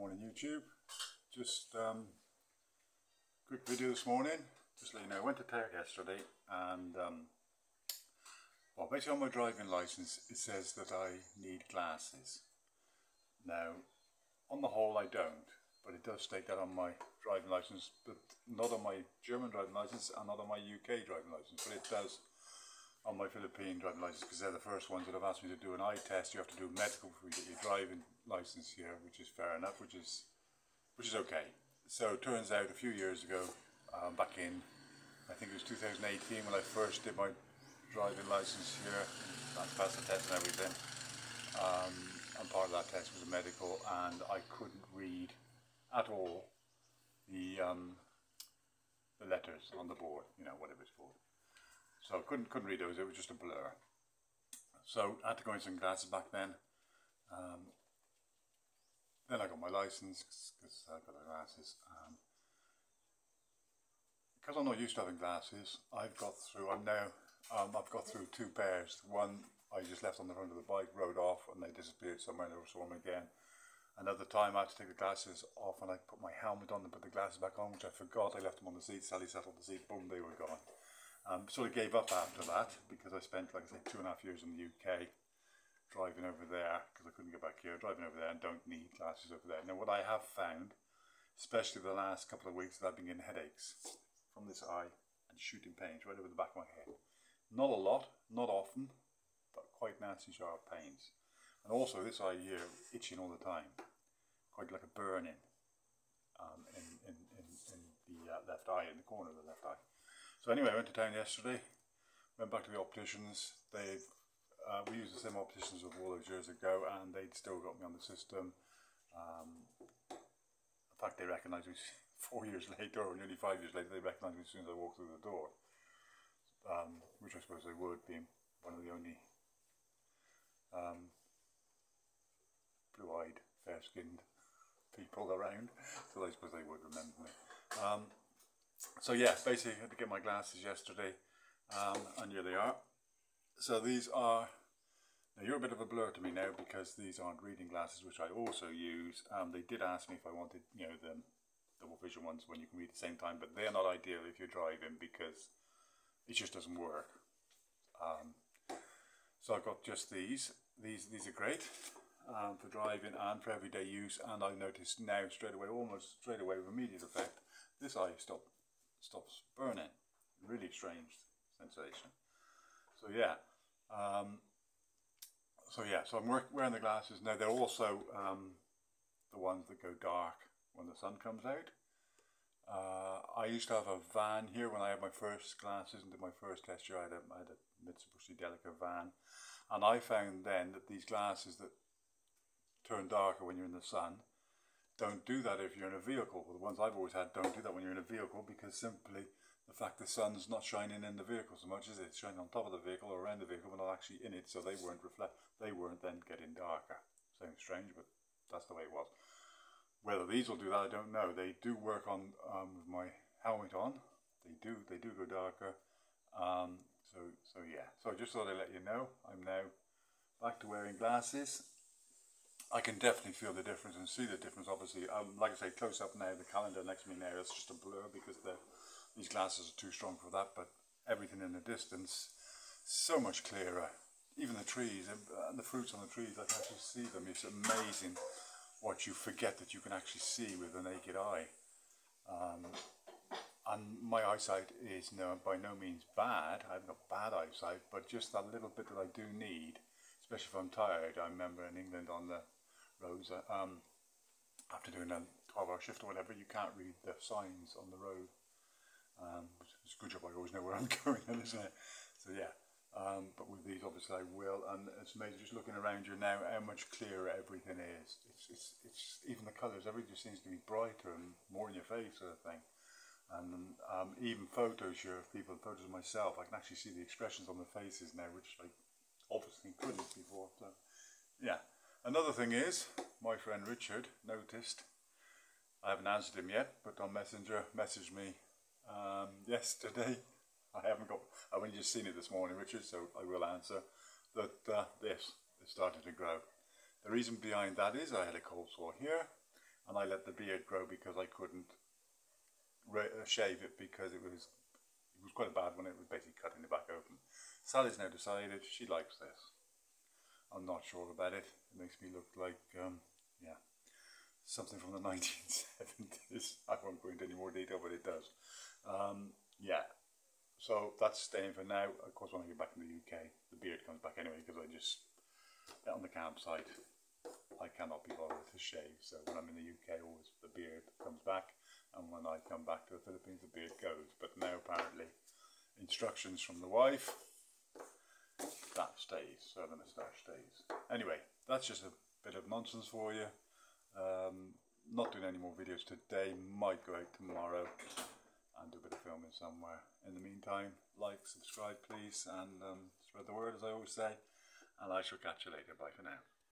Morning YouTube. Just quick video this morning. Just to let you know, I went to town yesterday and well, basically on my driving license it says that I need glasses. Now on the whole I don't, but it does state that on my driving license, but not on my German driving license and not on my UK driving license, but it does on my Philippine driving license, because they're the first ones that have asked me to do an eye test. You have to do medical before you get your driving license here, which is fair enough, which is okay. So it turns out a few years ago, back in, I think it was 2018 when I first did my driving license here, I passed the test and everything, and part of that test was a medical, and I couldn't read at all the letters on the board, you know, whatever it's called. So I couldn't read those, it was just a blur. So I had to go in some glasses back then. Then I got my license because I got the glasses. Because I'm not used to having glasses, I've got through two pairs. One I just left on the front of the bike, rode off, and they disappeared somewhere, and never saw them again. Another time I had to take the glasses off and I put my helmet on and put the glasses back on, which I forgot. I left them on the seat. Sally sat on the seat, boom, they were gone. Sort of gave up after that because I spent, like I say, 2.5 years in the UK driving over there because I couldn't get back here, driving over there and don't need glasses over there. Now what I have found, especially the last couple of weeks, that I've been getting headaches from this eye and shooting pains right over the back of my head. Not a lot, not often, but quite nasty sharp pains. And also this eye here itching all the time, quite like a burning in the left eye, in the corner of the left eye. So anyway, I went to town yesterday, went back to the opticians. We used the same opticians of all those years ago, and they'd still got me on the system. In fact, they recognised me 4 years later, or nearly 5 years later. They recognised me as soon as I walked through the door, which I suppose they would, being one of the only blue-eyed, fair-skinned people around. So I suppose they would remember me. So yeah, basically I had to get my glasses yesterday, and here they are. So these are, now you're a bit of a blur to me now because these aren't reading glasses, which I also use. They did ask me if I wanted, you know, the double vision ones when you can read at the same time, but they're not ideal if you're driving because it just doesn't work. So I've got just these. These are great for driving and for everyday use, and I noticed now straight away, almost straight away with immediate effect, this eye stops burning. Really strange sensation. So yeah, so I'm wearing the glasses now. They're also the ones that go dark when the sun comes out. I used to have a van here when I had my first glasses and did my first test year. I had a Mitsubishi Delica van, and I found then that these glasses that turn darker when you're in the sun don't do that if you're in a vehicle. Well, the ones I've always had don't do that when you're in a vehicle, because simply the fact the sun's not shining in the vehicle so much as it's shining on top of the vehicle or around the vehicle, but not actually in it, so they weren't then getting darker. Sounds strange, but that's the way it was. Whether these will do that, I don't know. They do work on with my helmet on. They do go darker. So yeah. So I just thought I'd let you know. I'm now back to wearing glasses. I can definitely feel the difference and see the difference, obviously. Like I say, close up now, the calendar next to me now, it's just a blur because these glasses are too strong for that, but everything in the distance, so much clearer. Even the trees and the fruits on the trees, I can actually see them. It's amazing what you forget that you can actually see with the naked eye. And my eyesight is by no means bad. I haven't got bad eyesight, but just that little bit that I do need, especially if I'm tired. I remember in England on the roads, after doing a 12-hour shift or whatever, you can't read the signs on the road. It's a good job I always know where I'm going, isn't it? So yeah, but with these obviously I will, and it's amazing just looking around you now how much clearer everything is. It's even the colours, everything just seems to be brighter and more in your face, sort of thing. And even photos here of people, photos of myself, I can actually see the expressions on the faces now, which I obviously couldn't before. So yeah. Another thing is, my friend Richard noticed, I haven't answered him yet, but on Messenger messaged me yesterday. I've only just seen it this morning, Richard, so I will answer, that this is starting to grow. The reason behind that is I had a cold sore here, and I let the beard grow because I couldn't shave it because it was quite a bad one. It was basically cutting the back open. Sally's now decided she likes this. I'm not sure about it. It makes me look like, yeah, something from the 1970s. I won't go into any more detail, but it does. Yeah, so that's staying for now. Of course, when I get back in the UK, the beard comes back anyway, because I just, on the campsite, I cannot be bothered to shave. So when I'm in the UK, always the beard comes back, and when I come back to the Philippines, the beard goes. But now apparently, instructions from the wife, that stays, so the moustache stays. Anyway, that's just a bit of nonsense for you. Not doing any more videos today, might go out tomorrow and do a bit of filming somewhere. In the meantime, like, subscribe please, and spread the word, as I always say, and I shall catch you later. Bye for now.